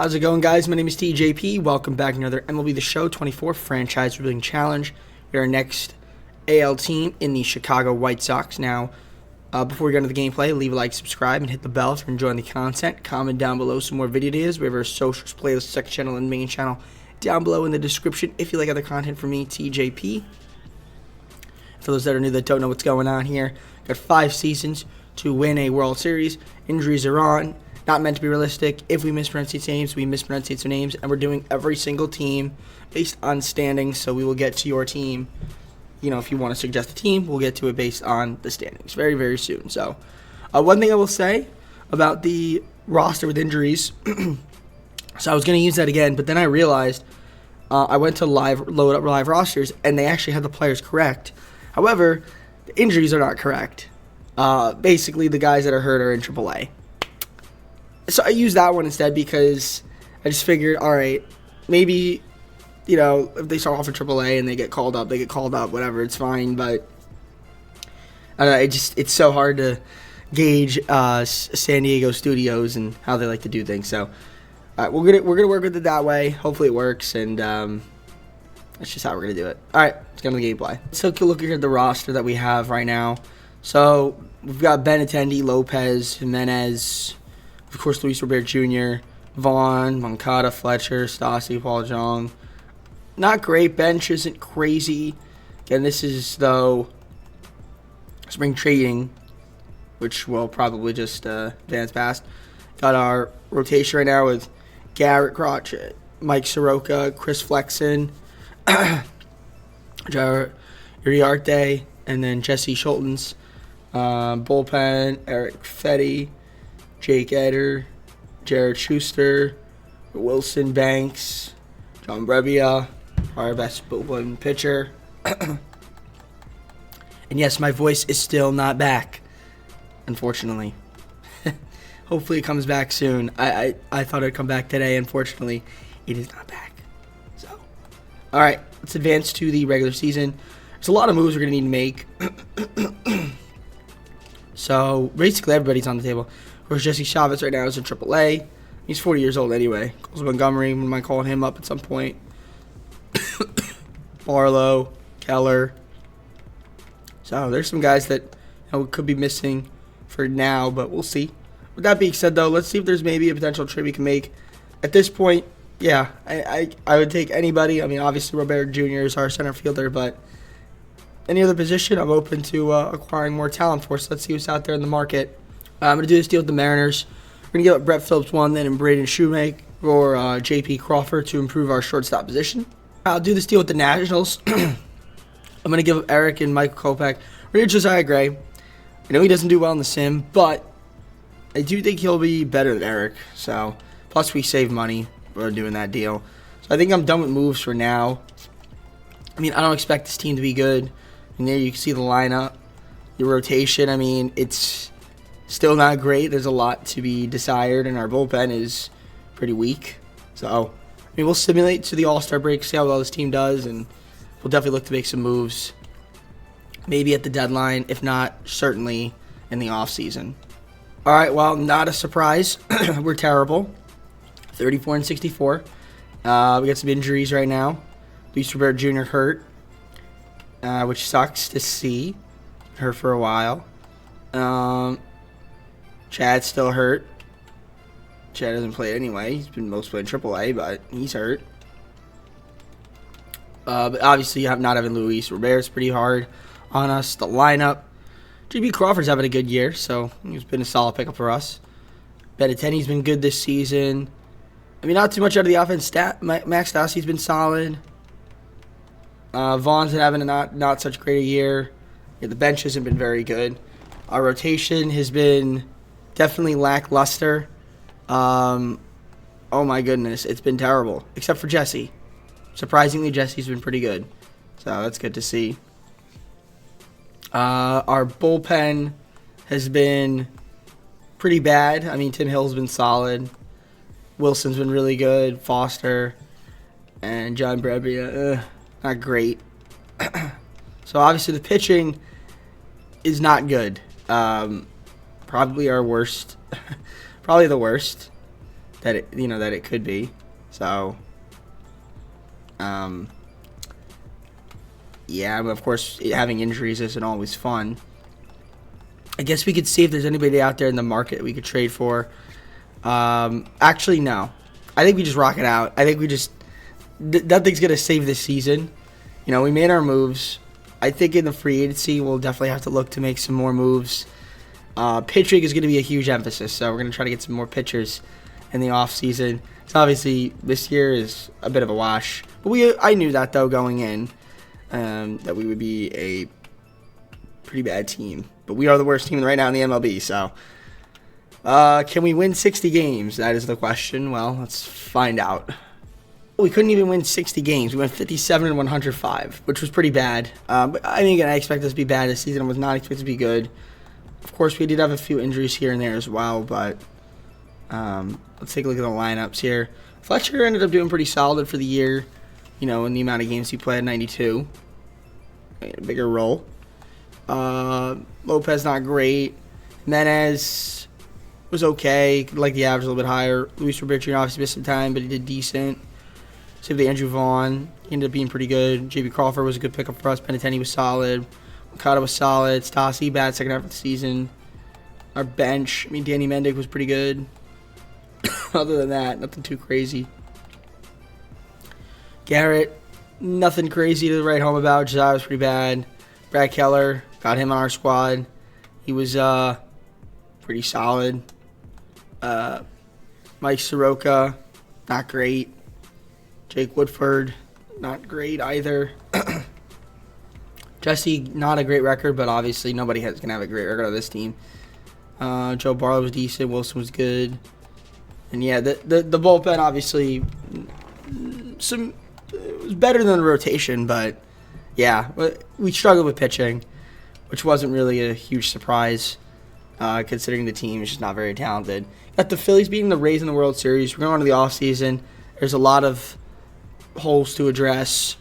How's it going, guys? My name is TJP. Welcome back to another MLB The Show 24 Franchise Rebuilding Challenge. We're our next AL team in the Chicago White Sox. Now, before we get into the gameplay, leave a like, subscribe, and hit the bell if you're enjoying the content. Comment down below some more video ideas. We have our socials, playlist, second channel, and main channel down below in the description if you like other content from me, TJP. For those that are new that don't know what's going on here, got 5 seasons to win a World Series. Injuries are on. Not meant to be realistic. If we mispronounce names, we mispronounce some names, and we're doing every single team based on standings. So we will get to your team. You know, if you want to suggest a team, we'll get to it based on the standings very, very soon. So, one thing I will say about the roster with injuries. So I was going to use that again, but then I realized I went to load up live rosters, and they actually had the players correct. However, the injuries are not correct. Basically, the guys that are hurt are in AAA. So I used that one instead because I just figured, all right, maybe, you know, if they start off in AAA and they get called up, they get called up, whatever, it's fine. But I don't know, it's so hard to gauge San Diego studios and how they like to do things. So we're gonna work with it that way. Hopefully it works, and that's just how we're gonna do it. All right, let's get on the gameplay. Let's take a look at the roster that we have right now. So we've got Benintendi, Lopez, Jimenez. Of course, Luis Robert Jr., Vaughn, Moncada, Fletcher, Stassi, Paul Jong. Not great. Bench isn't crazy. Again, this is, though, spring trading, which will probably just advance past. Got our rotation right now with Garrett Crotchet, Mike Soroka, Chris Flexen, Uriarte, and then Jesse Schultens. Bullpen, Eric Fetty, Jake Eder, Jared Schuster, Wilson Banks, John Brebbia, our best bullpen pitcher. And yes, my voice is still not back, unfortunately. Hopefully it comes back soon. I thought it'd come back today. Unfortunately, it is not back. So, all right, let's advance to the regular season. There's a lot of moves we're going to need to make. So, basically everybody's on the table. Of course, Jesse Chavez right now is in AAA. He's 40 years old anyway. Coles Montgomery, we might call him up at some point. Barlow, Keller. So, there's some guys that could be missing for now, but we'll see. With that being said, though, let's see if there's maybe a potential trade we can make. At this point, yeah, I would take anybody. I mean, obviously, Robert Jr. is our center fielder, but any other position, I'm open to acquiring more talent for. So let's see what's out there in the market. I'm going to do this deal with the Mariners. We're going to give up Brett Phillips 1, then and Braden Shoemake for J.P. Crawford to improve our shortstop position. I'll do this deal with the Nationals. I'm going to give up Eric and Michael Kopech. We're going to Josiah Gray. I know he doesn't do well in the sim, but I do think he'll be better than Eric. So, plus we save money for doing that deal. So I think I'm done with moves for now. I mean, I don't expect this team to be good. And there you can see the lineup, your rotation. I mean, it's still not great. There's a lot to be desired, and our bullpen is pretty weak. So, I mean, we'll simulate to the All-Star break, see how well this team does, and we'll definitely look to make some moves. Maybe at the deadline, if not, certainly in the offseason. All right, well, not a surprise. We're terrible. 34 and 64. We got some injuries right now. Luis Robert Jr. hurt. Which sucks to see. Hurt for a while. Chad's still hurt. Chad hasn't played anyway. He's been mostly in AAA, but he's hurt. But obviously, not having Luis Robert's pretty hard on us. The lineup. J.B. Crawford's having a good year, so he's been a solid pickup for us. Benintendi's been good this season. I mean, not too much out of the offense. Max Stassi's been solid. Vaughn's been having a not such great a year. Yeah, the bench hasn't been very good. Our rotation has been definitely lackluster. Oh my goodness, it's been terrible. Except for Jesse. Surprisingly, Jesse's been pretty good. So that's good to see. Our bullpen has been pretty bad. I mean, Tim Hill's been solid. Wilson's been really good. Foster and John Brebbia, not great. So obviously the pitching is not good. Probably our worst. Probably the worst. that it could be. So, yeah, but of course, having injuries isn't always fun. I guess we could see if there's anybody out there in the market we could trade for. Actually, no. I think we just rock it out. I think we just nothing's gonna save this season. We made our moves. I think in the free agency we'll definitely have to look to make some more moves. Pitching is going to be a huge emphasis, so we're going to try to get some more pitchers in the offseason. So obviously this year is a bit of a wash, but I knew that though going in, that we would be a pretty bad team. But we are the worst team right now in the MLB. So can we win 60 games? That is the question. Well, let's find out. We couldn't even win 60 games. We went 57 and 105, which was pretty bad. But I mean, again, I expect us to be bad this season. I was not expected to be good. Of course, we did have a few injuries here and there as well, but let's take a look at the lineups here. Fletcher ended up doing pretty solid for the year, in the amount of games he played, 92. A bigger role. Lopez, not great. Menez was okay. Could like the average a little bit higher. Luis Roberto obviously missed some time, but he did decent. Save the Andrew Vaughn. He ended up being pretty good. J.B. Crawford was a good pickup for us. Benintendi was solid. Okada was solid. Stassi, bad second half of the season. Our bench, Danny Mendick was pretty good. Other than that, nothing too crazy. Garrett, nothing crazy to write home about. Josiah was pretty bad. Brad Keller, got him on our squad. He was pretty solid. Mike Soroka, not great. Jake Woodford, not great either. Jesse, not a great record, but obviously nobody is going to have a great record on this team. Joe Barlow was decent. Wilson was good. And yeah, the bullpen obviously it was better than the rotation, but yeah, we struggled with pitching, which wasn't really a huge surprise considering the team is just not very talented. Got the Phillies beating the Rays in the World Series. We're going on to the offseason. There's a lot of holes to address.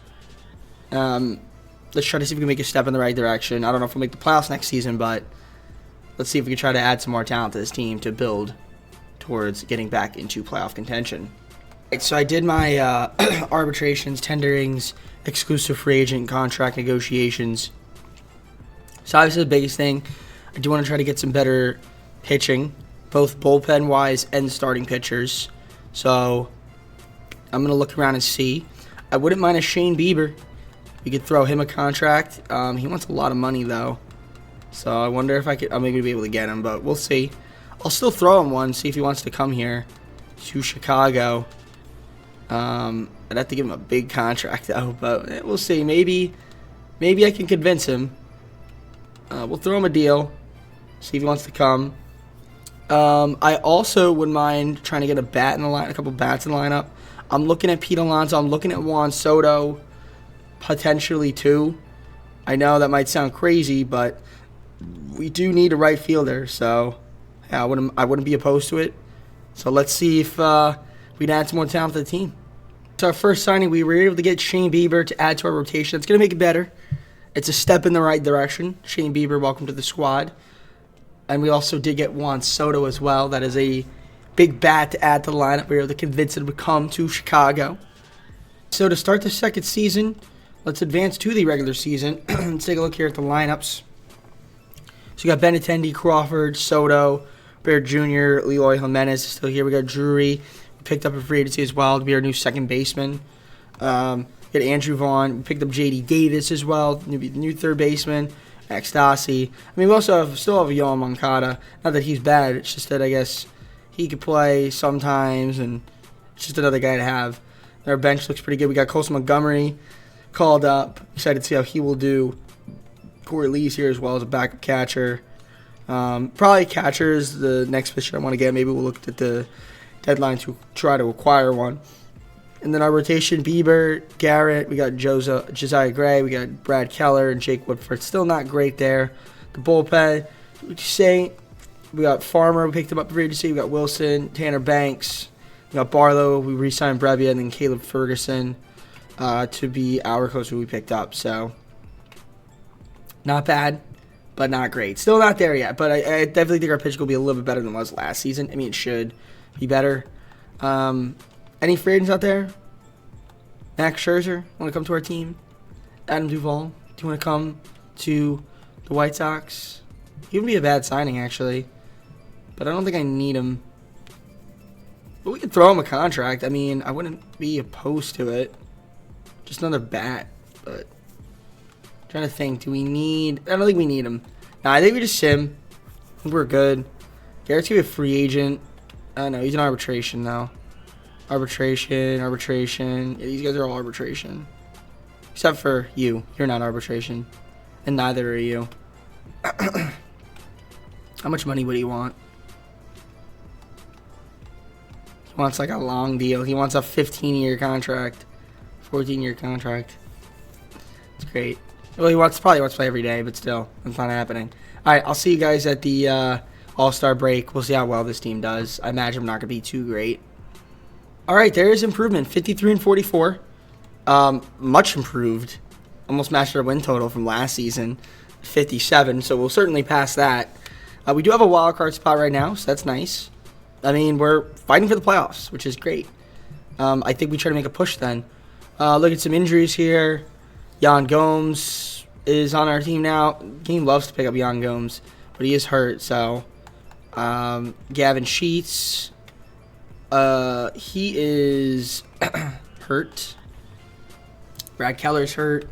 Let's try to see if we can make a step in the right direction. I don't know if we'll make the playoffs next season, but let's see if we can try to add some more talent to this team to build towards getting back into playoff contention. Right, so I did my arbitrations, tenderings, exclusive free agent contract negotiations. So obviously the biggest thing, I do want to try to get some better pitching, both bullpen-wise and starting pitchers. So I'm going to look around and see. I wouldn't mind a Shane Bieber. We could throw him a contract. He wants a lot of money, though. So I wonder if I'm going to be able to get him, but we'll see. I'll still throw him one, see if he wants to come here to Chicago. I'd have to give him a big contract, though, but we'll see. Maybe I can convince him. We'll throw him a deal, see if he wants to come. I also wouldn't mind trying to get a couple bats in the lineup. I'm looking at Pete Alonso. I'm looking at Juan Soto, potentially too. I know that might sound crazy, but we do need a right fielder. So yeah, I wouldn't be opposed to it. So let's see if we can add some more talent to the team. So our first signing, we were able to get Shane Bieber to add to our rotation. It's going to make it better. It's a step in the right direction. Shane Bieber, welcome to the squad. And we also did get Juan Soto as well. That is a big bat to add to the lineup. We were able to convince him to come to Chicago. So to start the second season, let's advance to the regular season. Let's take a look here at the lineups. So you got Benintendi, Crawford, Soto, Bear Jr., Leroy Jimenez is still here. We got Drury. We picked up a free agency as well to be our new second baseman. We got Andrew Vaughn. We picked up J.D. Davis as well, new third baseman. Max Stassi. I mean, we still have Yoel Moncada. Not that he's bad. It's just that I guess he could play sometimes, and it's just another guy to have. Our bench looks pretty good. We got Colson Montgomery called up. Excited to see how he will do. Corey Lee's here as well as a backup catcher. Probably catcher is the next position I want to get. Maybe we'll look at the deadline to try to acquire one. And then our rotation, Bieber, Garrett, we got Josiah Gray, we got Brad Keller, and Jake Woodford. Still not great there. The bullpen, what you say? We got Farmer, we picked him up for free agency. We got Wilson, Tanner Banks, we got Barlow, we re-signed Brevia, and then Caleb Ferguson to be our coach who we picked up. So, not bad, but not great. Still not there yet, but I definitely think our pitch will be a little bit better than it was last season. I mean, it should be better. Any free agents out there? Max Scherzer, want to come to our team? Adam Duvall, do you want to come to the White Sox? He wouldn't be a bad signing, actually. But I don't think I need him. But we could throw him a contract. I mean, I wouldn't be opposed to it. Just another bat. But I'm trying to think. Do we need... I don't think we need him. Nah, I think we just sim. I think we're good. Garrett's going to be a free agent. No, he's in arbitration now. Arbitration. Yeah, these guys are all arbitration. Except for you. You're not arbitration. And neither are you. How much money would he want? He wants like a long deal. He wants a 15-year contract. 14-year contract. It's great. Well, probably wants to play every day, but still, it's not happening. All right, I'll see you guys at the All-Star break. We'll see how well this team does. I imagine I'm not going to be too great. All right, there is improvement. 53 and 44. Much improved. Almost matched our win total from last season, 57. So we'll certainly pass that. We do have a wild card spot right now, so that's nice. I mean, we're fighting for the playoffs, which is great. I think we try to make a push then. Look at some injuries here. Yan Gomes is on our team now. Game loves to pick up Yan Gomes, but he is hurt. So Gavin Sheets, he is hurt. Brad Keller's hurt,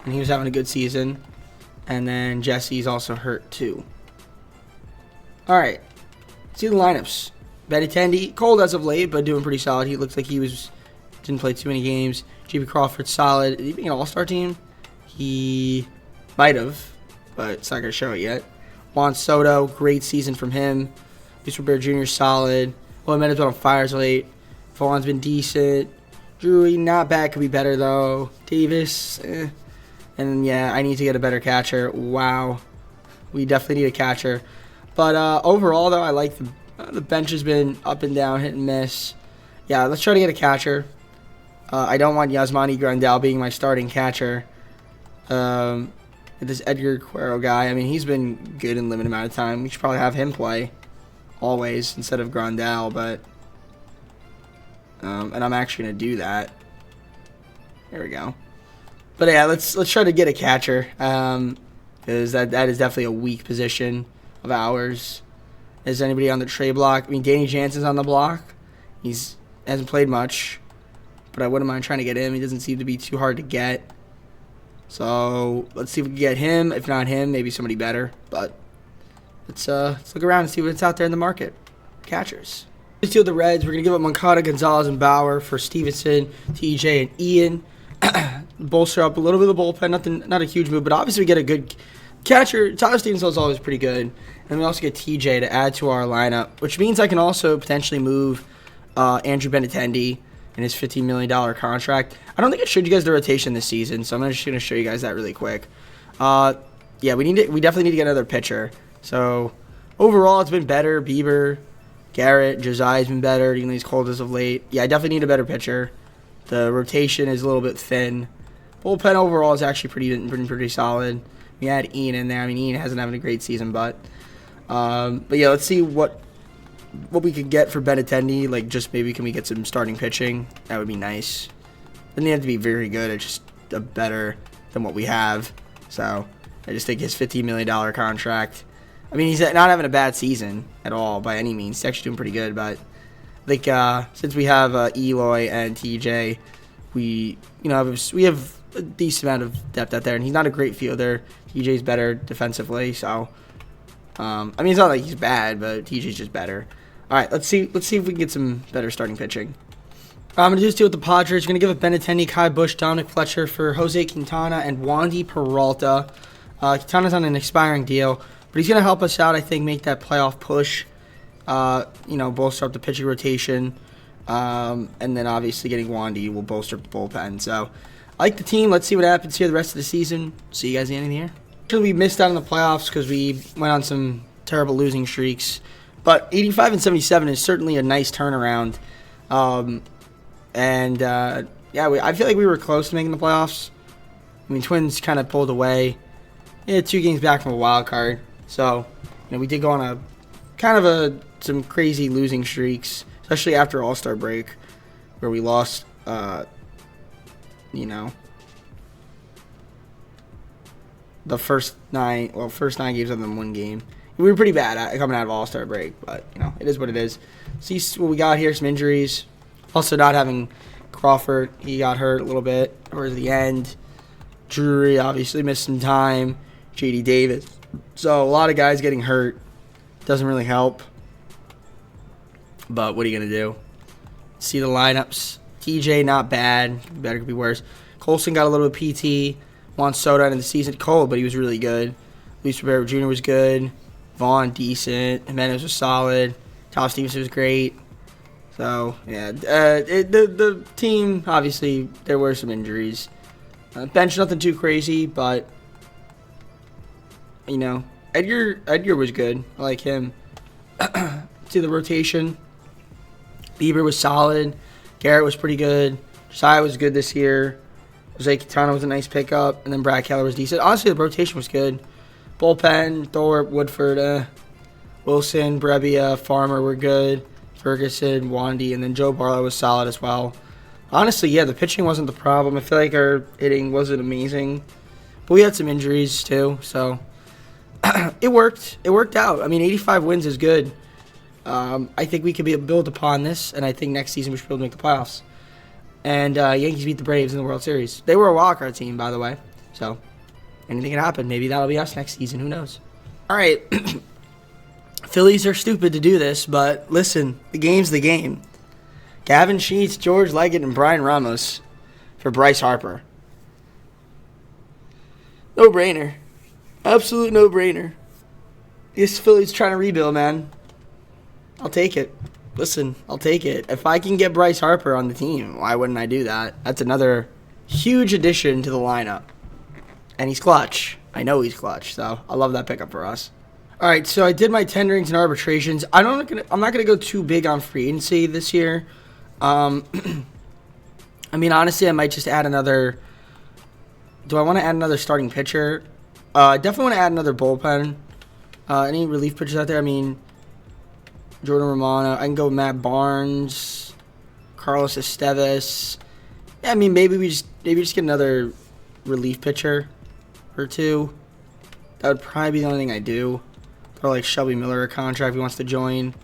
and he was having a good season. And then Jesse's also hurt too. All right, let's see the lineups. Benintendi, cold as of late, but doing pretty solid. He looks like didn't play too many games. J.P. Crawford, solid. Is he being an all-star team? He might have, but it's not going to show it yet. Juan Soto, great season from him. Luis Robert Jr., solid. Well, Mendes been on fires late. Vaughn's been decent. Drury, not bad. Could be better, though. Davis, And, yeah, I need to get a better catcher. Wow. We definitely need a catcher. But overall, though, I like the bench has been up and down, hit and miss. Yeah, let's try to get a catcher. I don't want Yasmani Grandal being my starting catcher. This Edgar Cuero guy, I mean, he's been good in limited amount of time. We should probably have him play always instead of Grandal, but and I'm actually going to do that. There we go. But yeah, let's try to get a catcher because that is definitely a weak position of ours. Is anybody on the trade block? I mean, Danny Jansen's on the block. Hasn't played much, but I wouldn't mind trying to get him. He doesn't seem to be too hard to get. So let's see if we can get him. If not him, maybe somebody better. But let's look around and see what's out there in the market. Catchers. Let's deal with the Reds. We're gonna give up Moncada, Gonzalez, and Bauer for Stevenson, TJ, and Ian. Bolster up a little bit of the bullpen. Not a huge move, but obviously we get a good catcher. Tyler Stevenson is always pretty good, and we also get TJ to add to our lineup, which means I can also potentially move Andrew Benintendi in his $15 million contract. I don't think I showed you guys the rotation this season, so I'm just going to show you guys that really quick. Yeah, we definitely need to get another pitcher. So overall, it's been better. Bieber, Garrett, Josiah's been better, even though he's cold as of late. Yeah, I definitely need a better pitcher. The rotation is a little bit thin. Bullpen overall is actually pretty solid. We had Ian in there. I mean, Ian hasn't having a great season, but yeah, let's see what we could get for Benintendi. Like, just maybe can we get some starting pitching? That would be nice. Doesn't have to be very good. It's just better than what we have. So I just think his $15 million contract. I mean, he's not having a bad season at all by any means. He's actually doing pretty good. But like since we have Eloy and TJ, we have a decent amount of depth out there, and he's not a great fielder. TJ's better defensively, so I mean, it's not like he's bad, but TJ's just better. All right, let's see if we can get some better starting pitching. I'm going to just deal with the Padres. Going to give up Benintendi, Kai Busch, Dominic Fletcher for Jose Quintana and Wandy Peralta. Quintana's on an expiring deal, but he's going to help us out, I think, make that playoff push. Bolster up the pitching rotation. And then obviously getting Wandy will bolster up the bullpen. So I like the team. Let's see what happens here the rest of the season. See you guys at the end of the year. Actually, we missed out on the playoffs because we went on some terrible losing streaks. But 85 and 77 is certainly a nice turnaround. I feel like we were close to making the playoffs. I mean, Twins kind of pulled away. 2 games back from a wild card. So, we did go on some crazy losing streaks. especially after All-Star break, where we lost, you know, the first 9 games other than 1 game. We were pretty bad at coming out of All-Star break, but, you know, it is what it is. See what we got here, some injuries. Also not having Crawford. He got hurt a little bit towards the end. Drury obviously missed some time. J.D. Davis. So a lot of guys getting hurt. Doesn't really help. But what are you going to do? See the lineups. TJ, not bad. Better, could be worse. Colson got a little bit of PT. Juan Soto ended the season cold, but he was really good. Luis Rivera Jr. was good. Vaughn, decent. Jimenez was solid. Tom Stevenson was great. So, yeah. The team, obviously, there were some injuries. Bench, nothing too crazy, but, you know, Edgar was good. I like him. See the rotation. Bieber was solid. Garrett was pretty good. Josiah was good this year. Jose Quintana was a nice pickup. And then Brad Keller was decent. Honestly, the rotation was good. Bullpen, Thorpe, Woodford, Wilson, Brebbia, Farmer were good. Ferguson, Wandy, and then Joe Barlow was solid as well. Honestly, yeah, the pitching wasn't the problem. I feel like our hitting wasn't amazing. But we had some injuries too, so it worked. It worked out. I mean, 85 wins is good. I think we could build upon this, and I think next season we should be able to make the playoffs. And Yankees beat the Braves in the World Series. They were a wildcard team, by the way. So anything can happen. Maybe that'll be us next season. Who knows? All right. Phillies are stupid to do this, but listen, the game's the game. Gavin Sheets, George Leggett, and Brian Ramos for Bryce Harper. No-brainer. Absolute no-brainer. This Phillies trying to rebuild, man. I'll take it. Listen, I'll take it. If I can get Bryce Harper on the team, why wouldn't I do that? That's another huge addition to the lineup. And he's clutch. I know he's clutch, so I love that pickup for us. All right, so I did my tenderings and arbitrations. I'm not gonna go too big on free agency this year. I mean, honestly, I might just add another. Do I want to add another starting pitcher? I definitely want to add another bullpen. Any relief pitchers out there? I mean, Jordan Romano. I can go with Matt Barnes, Carlos Esteves. Yeah, I mean, maybe just get another relief pitcher or two. That would probably be the only thing I do. Throw like Shelby Miller a contract if he wants to join.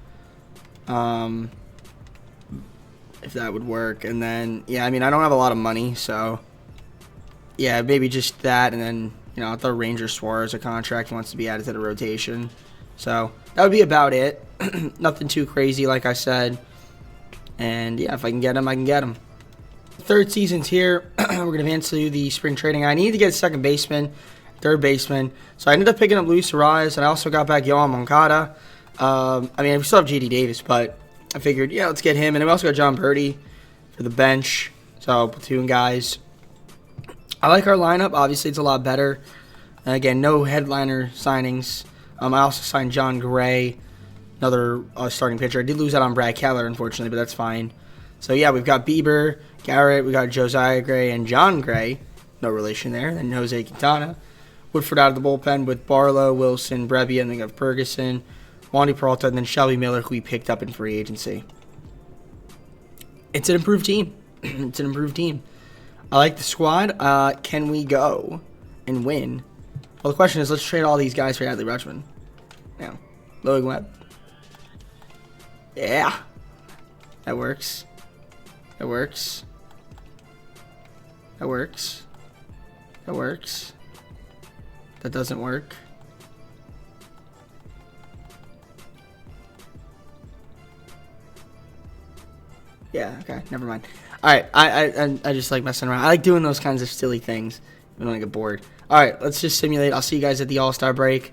If that would work. And then, yeah, I mean, I don't have a lot of money, so yeah, maybe just that. And then, you know, I'll throw Ranger Suarez a contract. He wants to be added to the rotation. So that would be about it. Nothing too crazy, like I said. And yeah, if I can get him, I can get him. Third season's here. We're going to advance to the spring trading. I need to get a second baseman, third baseman. So I ended up picking up Luis Arias, and I also got back Yohan Moncada. I mean, we still have J.D. Davis, but I figured, yeah, let's get him. And we also got John Purdy for the bench. So platoon guys. I like our lineup. Obviously, it's a lot better. Again, no headliner signings. I also signed John Gray, another starting pitcher. I did lose out on Brad Keller, unfortunately, but that's fine. So, yeah, we've got Bieber, Garrett, we got Josiah Gray, and John Gray. No relation there. And Jose Quintana. Woodford out of the bullpen with Barlow, Wilson, Brebbia, and then we got Ferguson, Wandy Peralta, and then Shelby Miller, who we picked up in free agency. It's an improved team. It's an improved team. I like the squad. Can we go and win? Well, the question is, let's trade all these guys for Adley Rutschman. Yeah. Logan Webb. Yeah. That works. That works. That works. That works. That doesn't work. Yeah, okay, never mind. Alright, I just like messing around. I like doing those kinds of silly things when I get bored. Alright, let's just simulate. I'll see you guys at the All-Star break.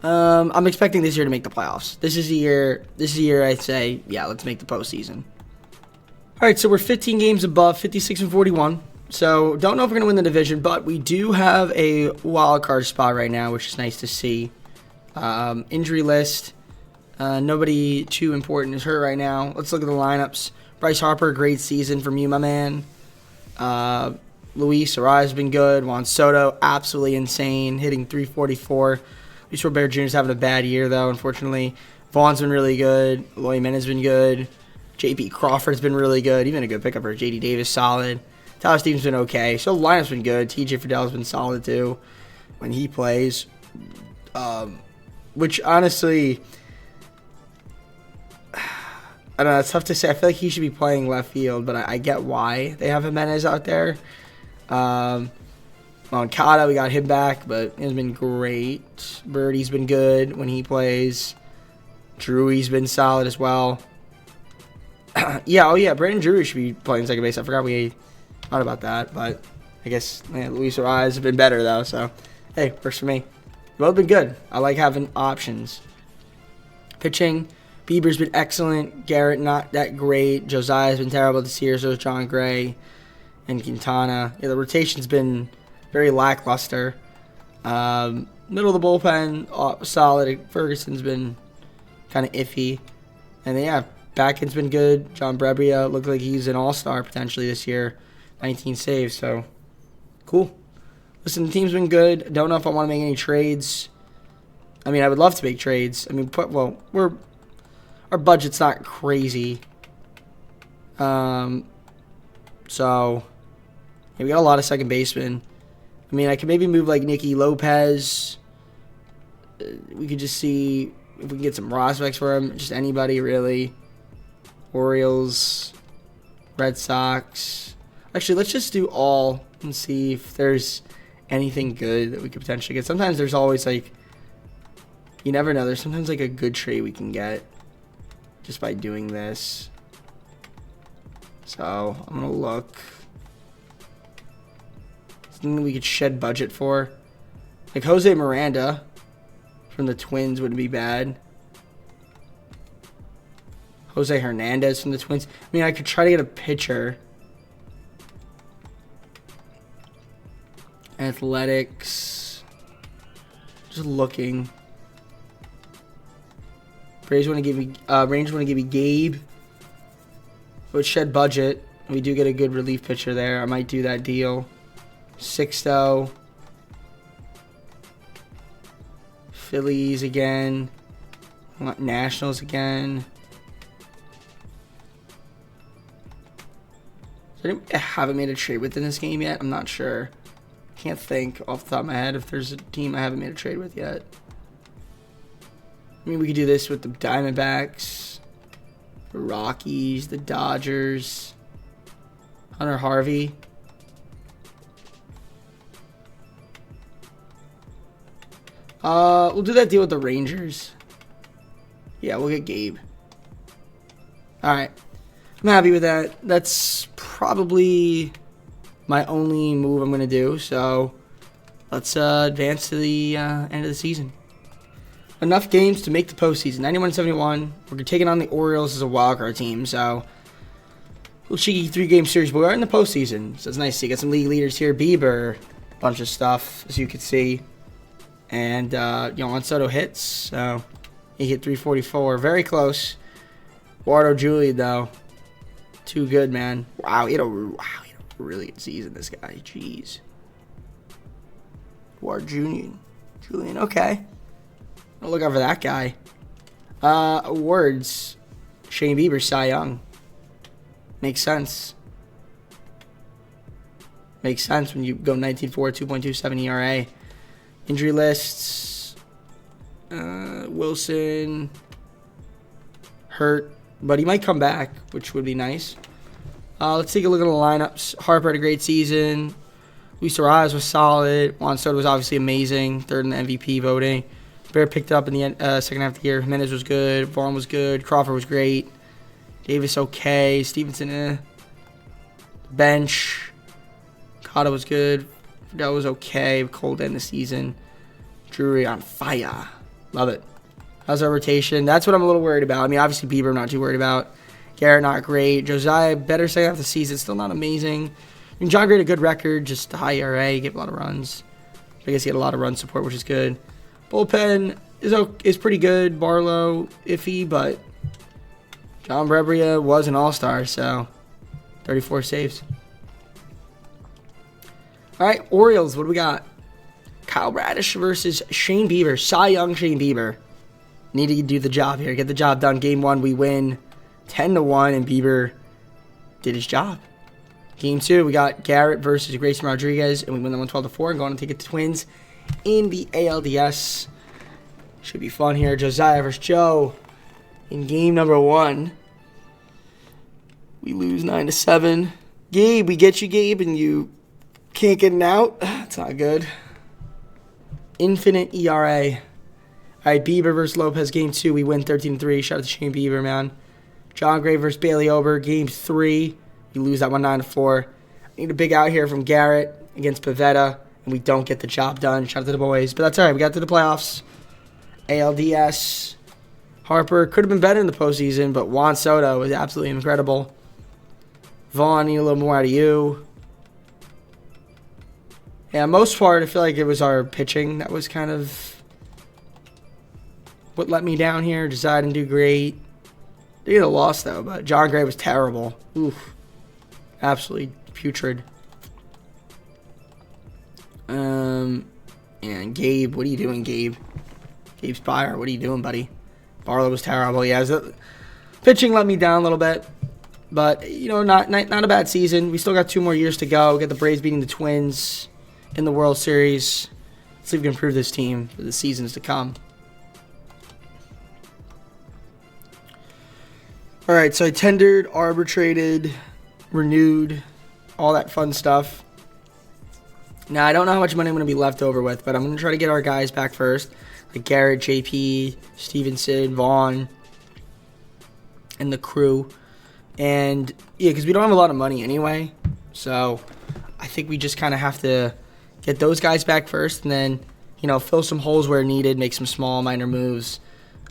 I'm expecting this year to make the playoffs. This is the year I'd say, yeah, let's make the postseason. Alright, so we're 15 games above, 56 and 41. So, don't know if we're going to win the division, but we do have a wild card spot right now, which is nice to see. Injury list. Nobody too important is hurt right now. Let's look at the lineups. Bryce Harper, great season from you, my man. Luis Arias has been good. Juan Soto, absolutely insane, hitting 344. Luis Robert Jr. is having a bad year, though, unfortunately. Vaughn's been really good. Eloy Jimenez has been good. J.P. Crawford's been really good. Even a good pickup for J.D. Davis, solid. Tyler Stevens been okay. So the lineup's been good. T.J. Friedl's been solid too when he plays. Which honestly, I don't know. It's tough to say. I feel like he should be playing left field, but I get why they have Jimenez out there. Moncada, we got him back, but he's been great. Birdie's been good when he plays. Drury's been solid as well. Brandon Drury should be playing second base. I forgot we thought about that, but I guess Luis Ariz have been better though. So hey, works for me. Both been good. I like having options. Pitching, Bieber's been excellent. Garrett not that great. Josiah's been terrible this year. So is John Gray and Quintana. Yeah, the rotation's been very lackluster. Middle of the bullpen, solid. Ferguson's been kind of iffy. And then, yeah, Batkin's been good. John Brebbia looked like he's an all-star potentially this year. 19 saves, so cool. Listen, the team's been good. Don't know if I want to make any trades. I mean, I would love to make trades. I mean, our budget's not crazy. So, yeah, we got a lot of second basemen. I mean, I could maybe move like Nicky Lopez. We could just see if we can get some prospects for him. Just anybody, really. Orioles, Red Sox. Actually, let's just do all and see if there's anything good that we could potentially get. Sometimes there's always like, you never know. There's sometimes like a good trade we can get just by doing this. So I'm going to look. Something we could shed budget for. Like Jose Miranda from the Twins wouldn't be bad. Jose Hernandez from the Twins. I mean, I could try to get a pitcher. Athletics. Just looking. Braves want to give me. Rangers want to give me Gabe. It would shed budget. We do get a good relief pitcher there. I might do that deal. Sixto. Phillies again. Nationals again. I haven't made a trade within this game yet. I'm not sure. Can't think off the top of my head if there's a team I haven't made a trade with yet. I mean, we could do this with the Diamondbacks, the Rockies, the Dodgers, Hunter Harvey. We'll do that deal with the Rangers. Yeah, we'll get Gabe. All right. I'm happy with that. That's probably my only move I'm going to do. So let's advance to the end of the season. Enough games to make the postseason. 91-71. We're taking on the Orioles as a wildcard team. So a little cheeky 3-game series. But we are in the postseason. So it's nice to see. Got some league leaders here. Bieber. Bunch of stuff, as you can see. And, Juan Soto hits. So he hit 344. Very close. Eduardo Julian, though. Too good, man. Wow, he had a really good season, this guy. Jeez. Eduardo Julian, okay. I'll look out for that guy. Awards. Shane Bieber, Cy Young. Makes sense. Makes sense when you go 19-4, 2.27 ERA. Injury lists. Wilson. Hurt. But he might come back, which would be nice. Let's take a look at the lineups. Harper had a great season. Luis Ariz was solid. Juan Soto was obviously amazing. Third in the MVP voting. Bear picked up in the second half of the year. Jimenez was good. Vaughn was good. Crawford was great. Davis okay. Stevenson bench. Cotta was good. Fidel was okay. Cold end of the season. Drury on fire. Love it. How's our rotation? That's what I'm a little worried about. I mean, obviously Bieber I'm not too worried about. Garrett not great. Josiah better second half of the season. Still not amazing. I mean, John Gray had a good record. Just high ERA. Gave a lot of runs. I guess he had a lot of run support, which is good. Bullpen is pretty good. Barlow iffy, but John Brebbia was an all-star, so 34 saves. All right, Orioles. What do we got? Kyle Bradish versus Shane Bieber. Cy Young Shane Bieber. Need to do the job here. Get the job done. Game 1, we win. 10-1, and Bieber did his job. Game 2, we got Garrett versus Grayson Rodriguez, and we win that one 12-4 and go on to take it to Twins in the ALDS. Should be fun here. Josiah versus Joe in game number 1. We lose 9-7. Gabe, we get you, Gabe, and you can't get it out. It's not good. Infinite ERA. All right, Bieber versus Lopez, game 2. We win 13-3. Shout out to Shane Bieber, man. John Gray versus Bailey Ober, game 3. We lose that one 9-4. I need a big out here from Garrett against Pavetta, and we don't get the job done. Shout out to the boys. But that's all right. We got to the playoffs. ALDS. Harper could have been better in the postseason, but Juan Soto was absolutely incredible. Vaughn, need a little more out of you. Yeah, most part, I feel like it was our pitching that was kind of what let me down here. Josiah didn't do great. They get a loss, though, but John Gray was terrible. Oof. Absolutely putrid. And Gabe, what are you doing, Gabe? Gabe Spire, what are you doing, buddy? Barlow was terrible. Yeah, pitching let me down a little bit. But, you know, not a bad season. We still got 2 more years to go. We got the Braves beating the Twins in the World Series. Let's see if we can improve this team for the seasons to come. All right, so I tendered, arbitrated, renewed, all that fun stuff. Now, I don't know how much money I'm going to be left over with, but I'm going to try to get our guys back first. Like Garrett, JP, Stevenson, Vaughn, and the crew. And, yeah, because we don't have a lot of money anyway. So, I think we just kind of have to get those guys back first and then, you know, fill some holes where needed, make some small, minor moves.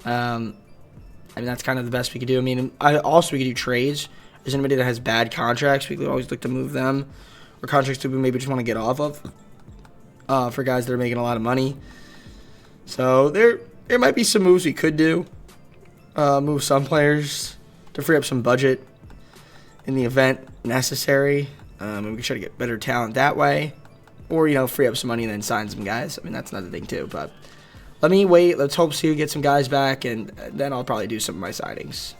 I mean, that's kind of the best we could do. I mean, we could do trades. If there's anybody that has bad contracts, we could always look to move them. Or contracts that we maybe just want to get off of for guys that are making a lot of money. So, there might be some moves we could do. Move some players to free up some budget in the event necessary. And we can try to get better talent that way. Or, you know, free up some money and then sign some guys. I mean, that's another thing, too. But let me wait. Let's hope see we get some guys back, and then I'll probably do some of my signings.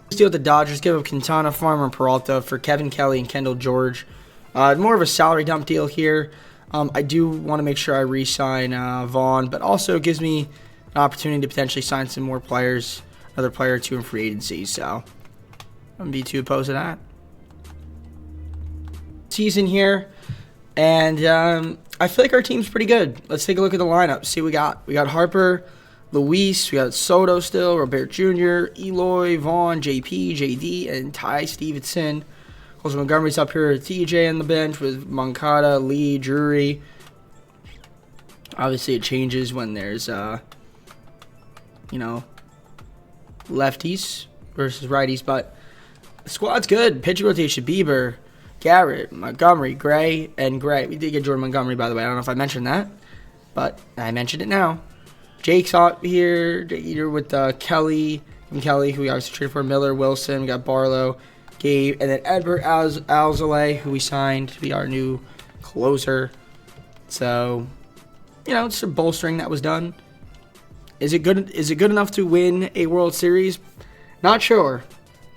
Let's deal with the Dodgers. Give up Quintana, Farmer, and Peralta for Kevin Kelly and Kendall George. More of a salary dump deal here. I do want to make sure I re-sign Vaughn, but also it gives me an opportunity to potentially sign some more players, another player or two in free agency. So I'm going to be too opposed to that. Season here, and I feel like our team's pretty good. Let's take a look at the lineup. See what we got. We got Harper, Luis, we got Soto still, Robert Jr., Eloy, Vaughn, JP, JD, and Ty Stevenson. Also, Montgomery's up here at TJ on the bench with Moncada, Lee, Drury. Obviously, it changes when there's, you know, lefties versus righties, but the squad's good. Pitching rotation, Bieber, Garrett, Montgomery, Gray, and Gray. We did get Jordan Montgomery, by the way. I don't know if I mentioned that, but I mentioned it now. Jake's out here, either with Kelly, who we obviously traded for, Miller, Wilson. We got Barlow, Gabe, and then Edward Alzolay, who we signed to be our new closer. So, you know, just a bolstering that was done. Is it good? Is it good enough to win a World Series? Not sure.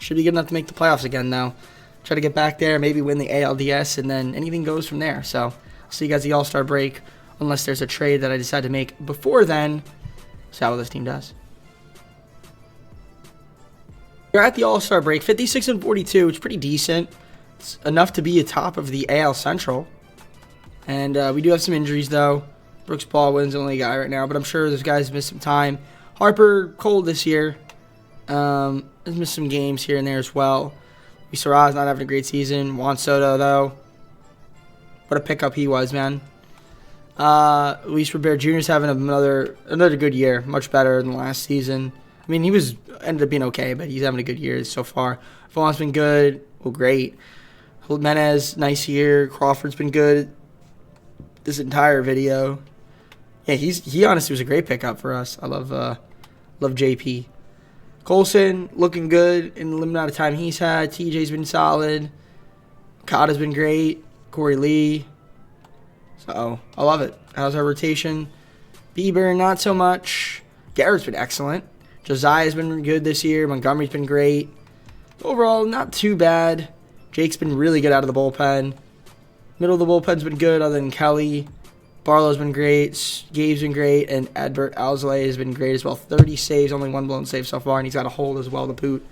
Should be good enough to make the playoffs again, though. Try to get back there, maybe win the ALDS, and then anything goes from there. So, I'll see you guys at the All-Star break, unless there's a trade that I decide to make before then. See how this team does. We're at the All-Star break, 56-42, which is pretty decent. It's enough to be atop of the AL Central. And we do have some injuries, though. Brooks Baldwin's the only guy right now, but I'm sure those guys missed some time. Harper, cold this year. Has missed some games here and there as well. Sarah's not having a great season. Juan Soto, though. What a pickup he was, man. Luis Robert Jr. is having another good year. Much better than last season. I mean, he ended up being okay, but he's having a good year so far. Vaughn's been good. Well, great. Jimenez, nice year. Crawford's been good this entire video. Yeah, he honestly was a great pickup for us. I love JP. Colson looking good in the limited amount of time he's had. TJ's been solid. Kata's been great. Corey Lee. So, I love it. How's our rotation? Bieber, not so much. Garrett's been excellent. Josiah's been good this year. Montgomery's been great. Overall, not too bad. Jake's been really good out of the bullpen. Middle of the bullpen's been good other than Kelly. Barlow's been great. Gabe's been great. And Adbert Alzolay has been great as well. 30 saves, only one blown save so far. And he's got a hold as well to boot.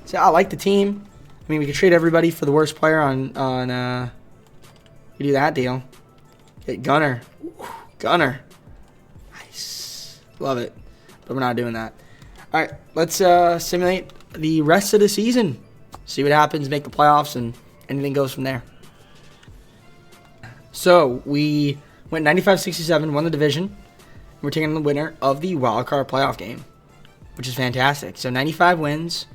So I like the team. I mean, we could trade everybody for the worst player on we do that deal. Get Gunner. Ooh, Gunner. Nice. Love it. But we're not doing that. All right, let's simulate the rest of the season. See what happens, make the playoffs, and anything goes from there. So we went 95-67, won the division. We're taking the winner of the wild card playoff game, which is fantastic. So 95 wins.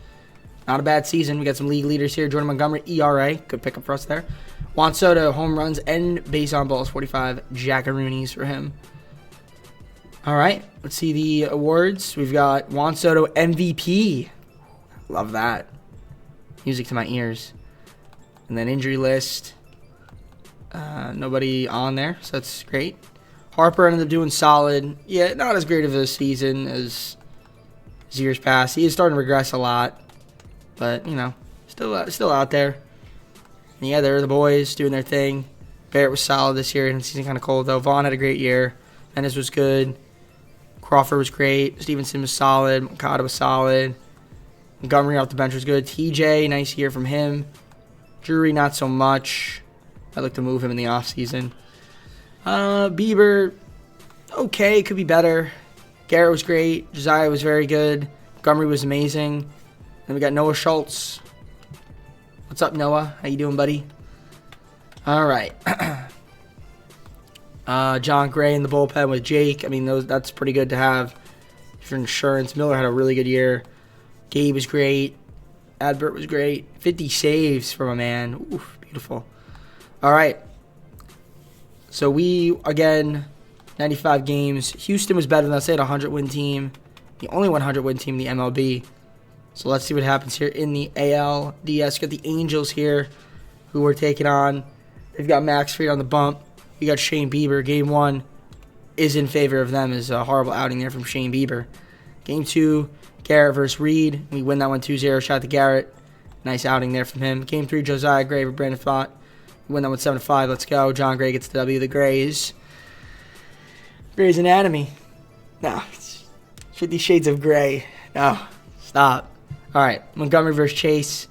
Not a bad season. We got some league leaders here. Jordan Montgomery, ERA. Good pickup for us there. Juan Soto, home runs and base on balls, 45 jackaroonies for him. All right, let's see the awards. We've got Juan Soto MVP. Love that. Music to my ears. And then injury list. Nobody on there, so that's great. Harper ended up doing solid. Yeah, not as great of a season as years past. He is starting to regress a lot. But, you know, still out there. And yeah, they're the boys doing their thing. Barrett was solid this year, and the season kind of cold, though. Vaughn had a great year. Ennis was good. Crawford was great. Stevenson was solid. Makata was solid. Montgomery off the bench was good. TJ, nice year from him. Drury, not so much. I'd like to move him in the offseason. Bieber, okay, could be better. Garrett was great. Josiah was very good. Montgomery was amazing. Then we got Noah Schultz. What's up, Noah? How you doing, buddy? All right. John Gray in the bullpen with Jake. I mean, that's pretty good to have for insurance. Miller had a really good year. Gabe was great. Adbert was great. 50 saves from a man. Oof, beautiful. All right. So we, again, 95 games. Houston was better than us. They had a 100-win team. The only 100-win team in the MLB. So let's see what happens here in the ALDS. Got the Angels here who we're taking on. They've got Max Fried on the bump. We got Shane Bieber. Game 1 is in favor of them. Is a horrible outing there from Shane Bieber. Game 2, Garrett versus Reed. We win that one 2-0. Shout out to Garrett. Nice outing there from him. Game 3, Josiah Gray versus Brandon Pfaadt. We win that one 7-5. Let's go. John Gray gets the W. The Grays. Gray's Anatomy. No. 50 Shades of Gray. No. Stop. All right. Montgomery versus Chase.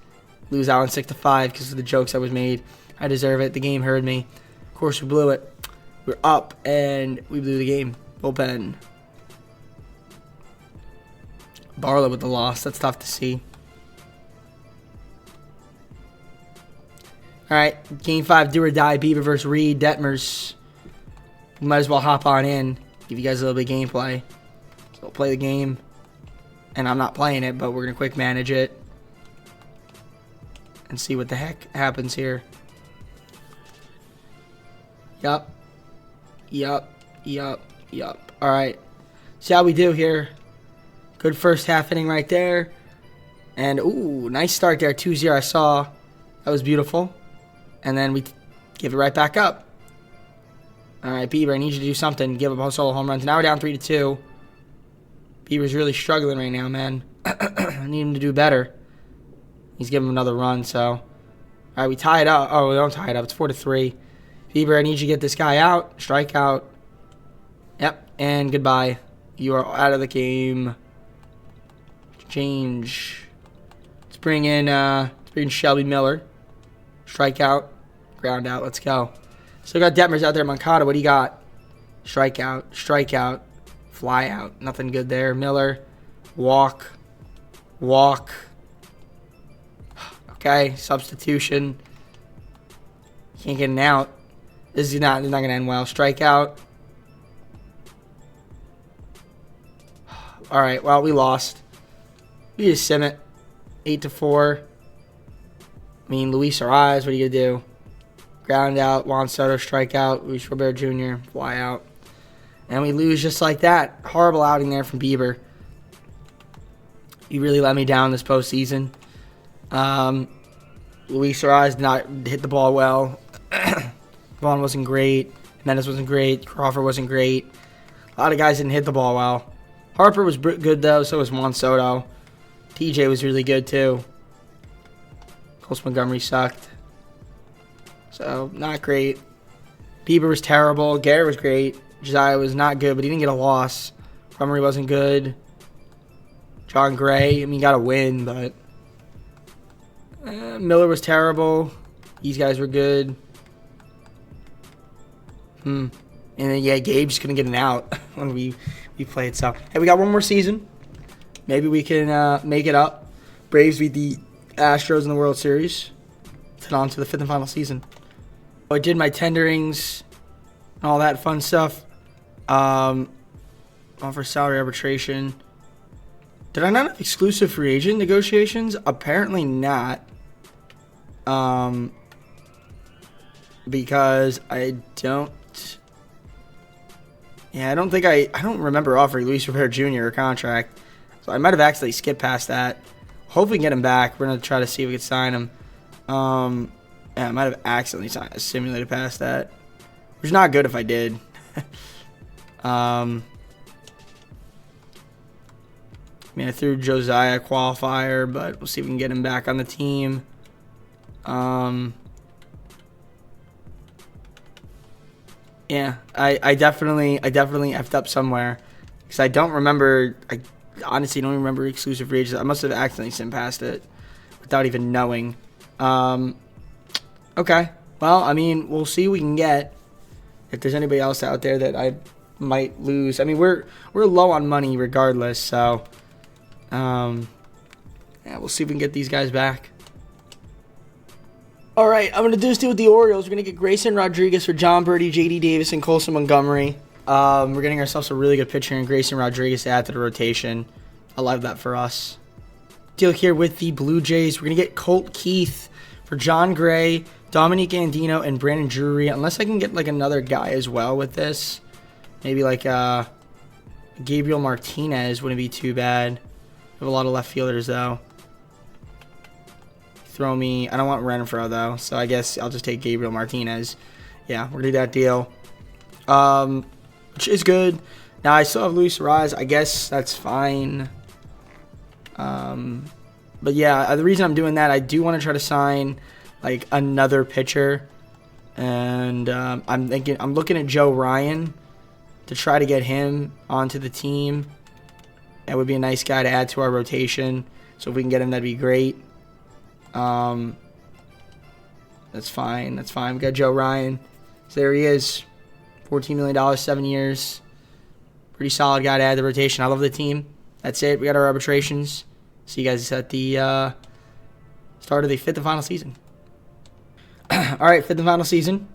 Lose that one 6-5 because of the jokes that was made. I deserve it. The game heard me. Of course, we blew it. We're up, and we blew the game. Bullpen. Barlow with the loss. That's tough to see. All right, Game 5, do or die. Bieber versus Reed. Detmers. We might as well hop on in. Give you guys a little bit of gameplay. So we'll play the game. And I'm not playing it, but we're going to quick manage it. And see what the heck happens here. Yup. All right. See how we do here. Good first half inning right there. And, ooh, nice start there. 2-0 I saw. That was beautiful. And then we give it right back up. All right, Bieber, I need you to do something. Give up all solo home runs. Now we're down 3-2. Bieber's really struggling right now, man. I need him to do better. He's giving him another run, so. All right, we tie it up. Oh, we don't tie it up. It's 4-3. Bieber, I need you to get this guy out. Strike out. Yep, and goodbye. You are out of the game. Change. Let's bring in Shelby Miller. Strikeout. Ground out. Let's go. Still got Detmers out there. Moncada, what do you got? Strikeout. Fly out. Nothing good there. Miller. Walk. Okay. Substitution. Can't get an out. This is not going to end well. Strikeout. All right. Well, we lost. We just sim it. 8-4. I mean, Luis Ariz, what are you going to do? Ground out. Juan Soto, strikeout. Luis Robert Jr., fly out. And we lose just like that. Horrible outing there from Bieber. You really let me down this postseason. Luis Ariz did not hit the ball well. Vaughn wasn't great. Menace wasn't great. Crawford wasn't great. A lot of guys didn't hit the ball well. Harper was good, though. So was Juan Soto. TJ was really good, too. Colts Montgomery sucked. So, not great. Bieber was terrible. Garrett was great. Josiah was not good, but he didn't get a loss. Montgomery wasn't good. John Gray, I mean, he got a win, but... Miller was terrible. These guys were good. And then, yeah, Gabe just couldn't get an out when we played. So, hey, we got one more season. Maybe we can make it up. Braves beat the Astros in the World Series. Head on to the 5th and final season. I did my tenderings and all that fun stuff. Offer salary arbitration. Did I not have exclusive free agent negotiations? Apparently not. Because I don't... Yeah, I don't remember offering Luis Rivera Jr. a contract. So I might have actually skipped past that. Hopefully we can get him back. We're going to try to see if we can sign him. Yeah, I might have accidentally simulated past that. Which is not good if I did. I mean, I threw Josiah qualifier, but we'll see if we can get him back on the team. Yeah, I definitely effed up somewhere. Because I don't remember, I honestly don't remember exclusive free agents. I must have accidentally sim past it without even knowing. Okay. Well, I mean, we'll see what we can get. If there's anybody else out there that I might lose. I mean, we're low on money regardless, so yeah, we'll see if we can get these guys back. All right, I'm going to do this deal with the Orioles. We're going to get Grayson Rodriguez for John Birdie, J.D. Davis, and Colson Montgomery. We're getting ourselves a really good pitcher in Grayson Rodriguez to add to the rotation. I love that for us. Deal here with the Blue Jays. We're going to get Colt Keith for John Gray, Dominique Andino, and Brandon Drury. Unless I can get like another guy as well with this. Maybe like Gabriel Martinez wouldn't be too bad. We have a lot of left fielders though. Throw me. I don't want Renfroe though, so I guess I'll just take Gabriel Martinez. Yeah, we're gonna do that deal. Which is good. Now I still have Luis Rise. I guess that's fine. But yeah, the reason I'm doing that, I do want to try to sign like another pitcher, and I'm looking at Joe Ryan to try to get him onto the team. That would be a nice guy to add to our rotation. So if we can get him, that'd be great. That's fine. That's fine. We got Joe Ryan. So there he is. $14 million, 7 years. Pretty solid guy to add to the rotation. I love the team. That's it. We got our arbitrations. See you guys at the start of the 5th and final season. All right, 5th and final season.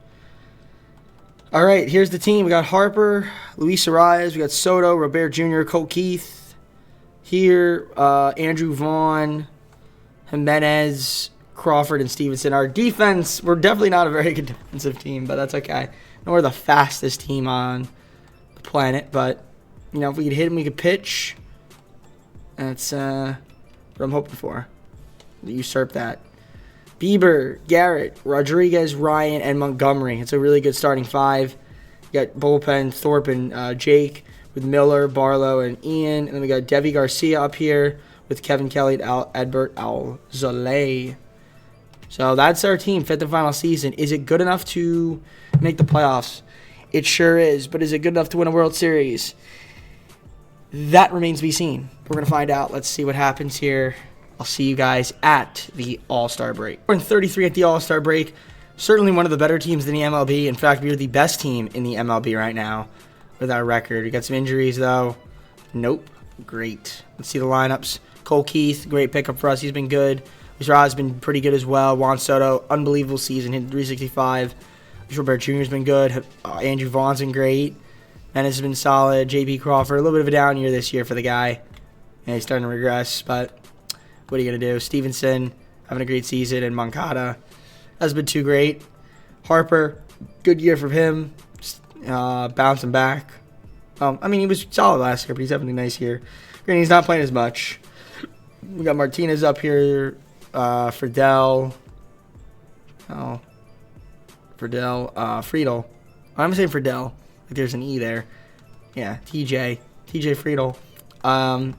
All right, here's the team. We got Harper, Luis Arias. We got Soto, Robert Jr., Colt Keith. Here, Andrew Vaughn, Jimenez, Crawford, and Stevenson. Our defense, we're definitely not a very good defensive team, but that's okay. And we're the fastest team on the planet, but, you know, if we could hit him, we could pitch. That's what I'm hoping for. Usurp that. Bieber, Garrett, Rodriguez, Ryan, and Montgomery. It's a really good starting five. You got bullpen, Thorpe, and Jake with Miller, Barlow, and Ian. And then we got Devi Garcia up here with Kevin Kelly and Edbert Alzolay. So that's our team, 5th and final season. Is it good enough to make the playoffs? It sure is. But is it good enough to win a World Series? That remains to be seen. We're going to find out. Let's see what happens here. I'll see you guys at the All-Star break. We're in 33 at the All-Star break. Certainly one of the better teams in the MLB. In fact, we are the best team in the MLB right now with our record. We got some injuries, though. Nope. Great. Let's see the lineups. Cole Keith, great pickup for us. He's been good. Mr. has been pretty good as well. Juan Soto, unbelievable season. Hit 365. Robert Jr. has been good. Andrew Vaughn's been great. Menace has been solid. J.P. Crawford, a little bit of a down year this year for the guy. And he's starting to regress, but what are you going to do? Stevenson having a great season, and Moncada hasn't been too great. Harper, good year for him. Bouncing back. I mean, he was solid last year, but he's having a nice year. And he's not playing as much. We got Martinez up here. Friedel. Friedel. I'm saying Friedel. Like there's an E there. Yeah, TJ Friedel. Friedels,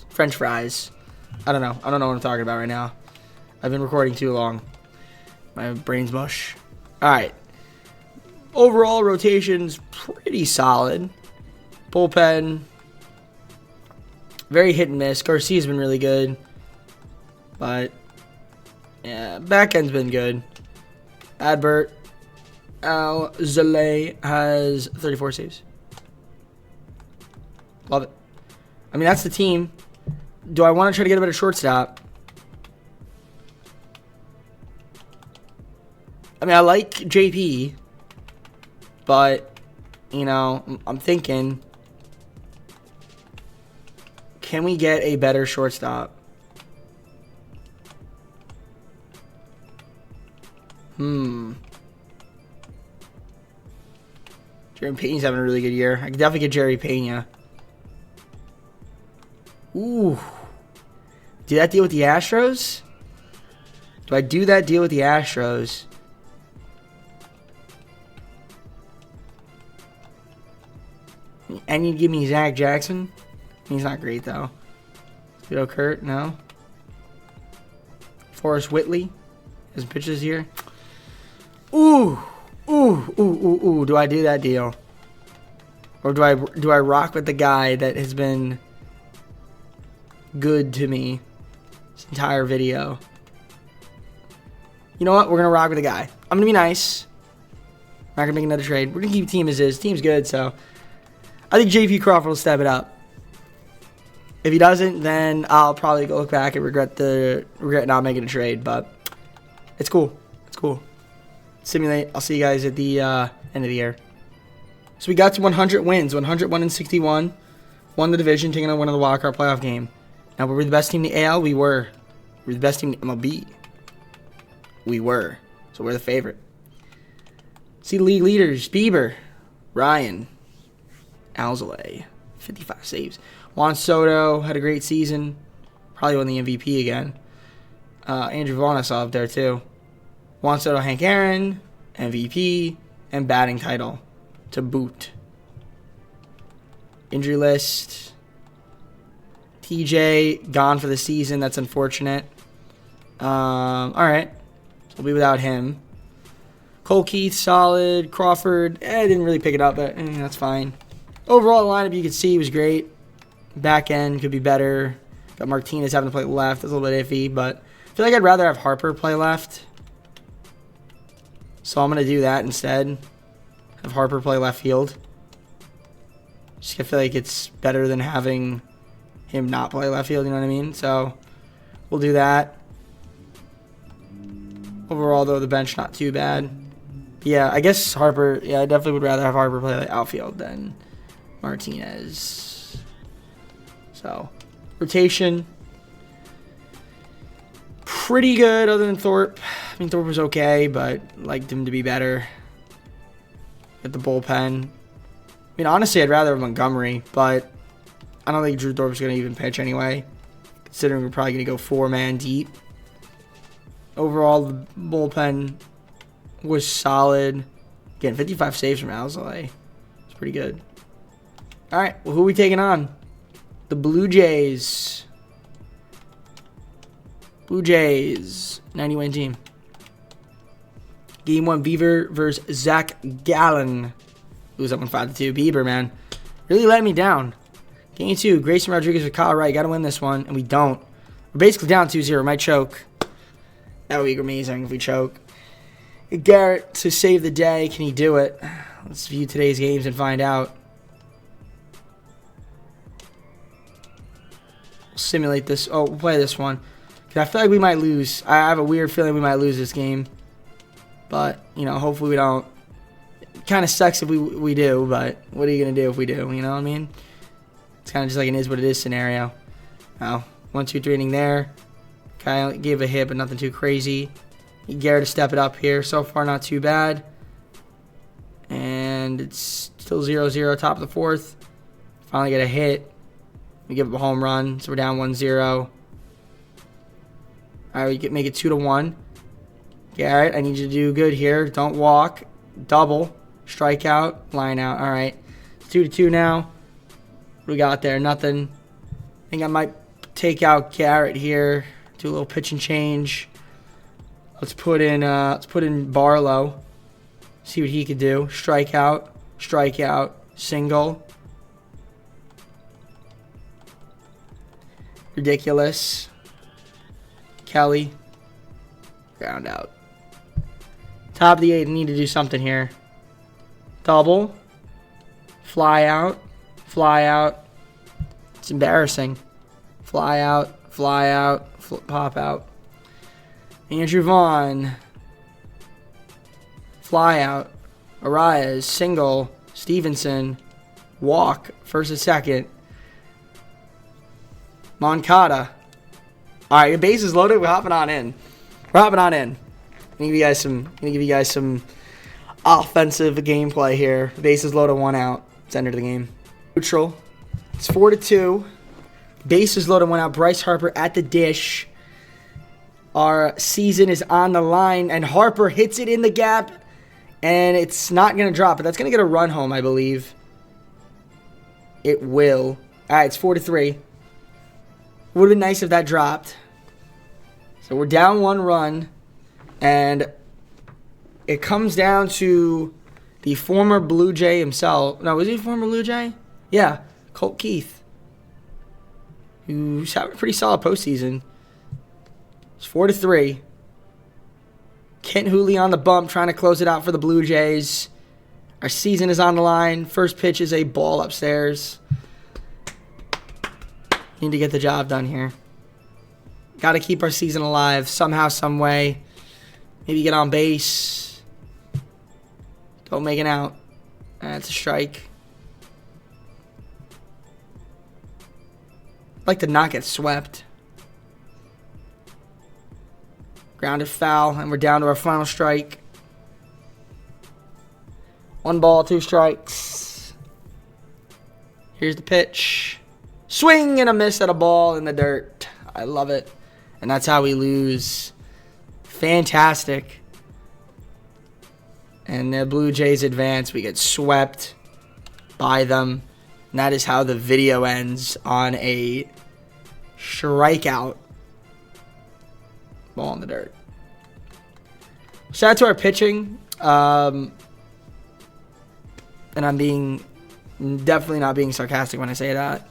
French fries. I don't know. I don't know what I'm talking about right now. I've been recording too long. My brain's mush. All right. Overall, rotation's pretty solid. Bullpen, very hit and miss. Garcia's been really good. But, yeah, back end's been good. Adbert Alzolay has 34 saves. Love it. I mean, that's the team. Do I want to try to get a better shortstop? I mean, I like JP, but, you know, I'm thinking, can we get a better shortstop? Jeremy Pena's having a really good year. I could definitely get Jerry Pena. Ooh. Do that deal with the Astros? Do I do that deal with the Astros? And you give me Zach Jackson? He's not great, though. Vito Kurt, no. Forrest Whitley has pitches here. Ooh. Do I do that deal? Or do I rock with the guy that has been good to me this entire video? You know what? We're going to rock with the guy. I'm going to be nice. I'm not going to make another trade. We're going to keep the team as is. Team's good, so I think JP Crawford will step it up. If he doesn't, then I'll probably go look back and regret not making a trade, but it's cool. It's cool. Simulate. I'll see you guys at the end of the year. So we got to 100 wins. 101 and 61. Won the division, taking on one of the wildcard playoff game. Now, were we the best team in the AL? We were. We were the best team in the MLB. We were. So we're the favorite. See the league leaders. Bieber. Ryan. Alzolay. 55 saves. Juan Soto had a great season. Probably won the MVP again. Andrew Vaughn I saw up there too. Juan Soto, Hank Aaron, MVP, and batting title to boot. Injury list. TJ gone for the season. That's unfortunate. All right. So we'll be without him. Cole Keith, solid. Crawford, didn't really pick it up, but that's fine. Overall, the lineup you could see was great. Back end could be better. Got Martinez having to play left. That's a little bit iffy, but I feel like I'd rather have Harper play left. So I'm going to do that instead. Have Harper play left field. Just I feel like it's better than having him not play left field, you know what I mean? So we'll do that. Overall, though, the bench not too bad. Yeah, I guess Harper, I definitely would rather have Harper play like outfield than Martinez. So, rotation. Pretty good other than Thorpe. I mean, Thorpe was okay, but liked him to be better. At the bullpen. I mean, honestly, I'd rather have Montgomery, but I don't think Drew Thorpe's going to even pitch anyway, considering we're probably going to go 4-man deep. Overall, the bullpen was solid. Again, 55 saves from Alzolay. It's pretty good. All right, well, who are we taking on? The Blue Jays. Blue Jays, 90-win team. Game 1, Beaver versus Zach Gallen. Who's up on 5-2. Bieber, man. Really let me down. Game 2, Grayson Rodriguez with Kyle Wright. Got to win this one, and we don't. We're basically down 2-0. Might choke. That would be amazing if we choke. Garrett to save the day. Can he do it? Let's view today's games and find out. We'll simulate this. Oh, we'll play this one. I feel like we might lose. I have a weird feeling we might lose this game. But, hopefully we don't. It kind of sucks if we do, but what are you going to do if we do? You know what I mean? It's kind of just like an is what it is scenario. Oh, 1-2-3 inning there. Kyle gave a hit, but nothing too crazy. Garrett to step it up here. So far, not too bad. And it's still 0-0, top of the 4th. Finally get a hit. We give up a home run, so we're down 1-0. All right, we make it 2-1. Garrett, I need you to do good here. Don't walk. Double. Strikeout. Line out. All right. 2-2 now. What do we got there? Nothing. I think I might take out Garrett here. Do a little pitch and change. Let's put in Barlow. See what he could do. Strikeout, single. Ridiculous. Kelly. Ground out. Top of the 8th. Need to do something here. Double. Fly out. It's embarrassing. Fly out. Pop out. Andrew Vaughn. Fly out. Arias. Single. Stevenson. Walk. First and second. Moncada. All right, your base is loaded. We're hopping on in. I'm gonna give you guys some offensive gameplay here. Base is loaded, 1 out. It's end of the game. Neutral. It's 4-2. Base is loaded, 1 out. Bryce Harper at the dish. Our season is on the line, and Harper hits it in the gap, and it's not gonna drop, but that's gonna get a run home, I believe. It will. All right, it's 4-3. Would have been nice if that dropped. So we're down 1 run, and it comes down to the former Blue Jay himself. No, was he a former Blue Jay? Yeah, Colt Keith, who's having a pretty solid postseason. It's 4-3. Kent Hooley on the bump, trying to close it out for the Blue Jays. Our season is on the line. First pitch is a ball upstairs. Need to get the job done here. Got to keep our season alive somehow, some way. Maybe get on base. Don't make it out. That's a strike. I'd like to not get swept. Grounded foul, and we're down to our final strike. 1 ball, 2 strikes. Here's the pitch. Swing and a miss at a ball in the dirt. I love it. And that's how we lose. Fantastic. And the Blue Jays advance. We get swept by them. And that is how the video ends, on a strikeout. Ball in the dirt. Shout out to our pitching. And I'm definitely not being sarcastic when I say that.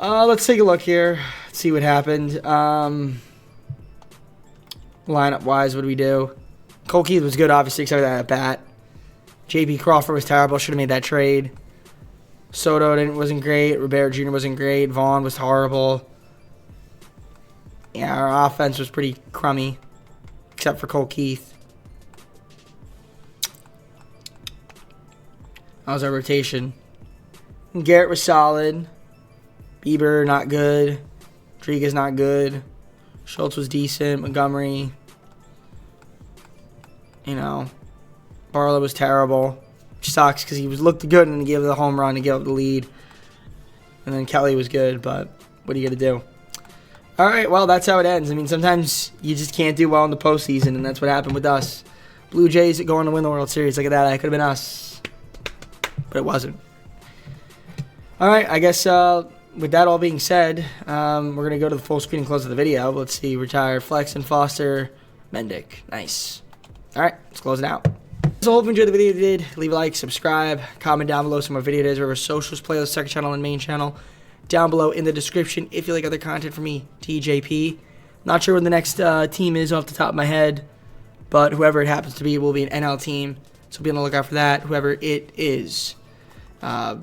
Let's take a look here. Let's see what happened. Lineup-wise, what do we do? Cole Keith was good, obviously, except for that at bat. J.P. Crawford was terrible. Should have made that trade. Soto wasn't great. Rivera Jr. wasn't great. Vaughn was horrible. Yeah, our offense was pretty crummy, except for Cole Keith. That was our rotation. Garrett was solid. Bieber, not good. Rodriguez, not good. Schultz was decent. Montgomery, Barlow was terrible. Which sucks because he looked good and he gave the home run and gave up the lead. And then Kelly was good, but what are you going to do? All right, well, that's how it ends. I mean, sometimes you just can't do well in the postseason, and that's what happened with us. Blue Jays going to win the World Series. Look at that. That could have been us, but it wasn't. All right, I guess with that all being said, we're going to go to the full screen and close of the video. Let's see. Retire Flexen, Foster, Mendick. Nice. All right, let's close it out. So I hope you enjoyed the video. If you did, leave a like, subscribe, comment down below some more video days, wherever socials, playlist, second channel, and main channel. Down below in the description if you like other content from me, TJP. Not sure what the next team is off the top of my head, but whoever it happens to be will be an NL team, so be on the lookout for that, whoever it is, at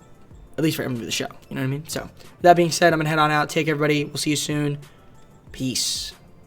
least for MLB the show, you know what I mean? So, with that being said, I'm going to head on out. Take care, everybody. We'll see you soon. Peace.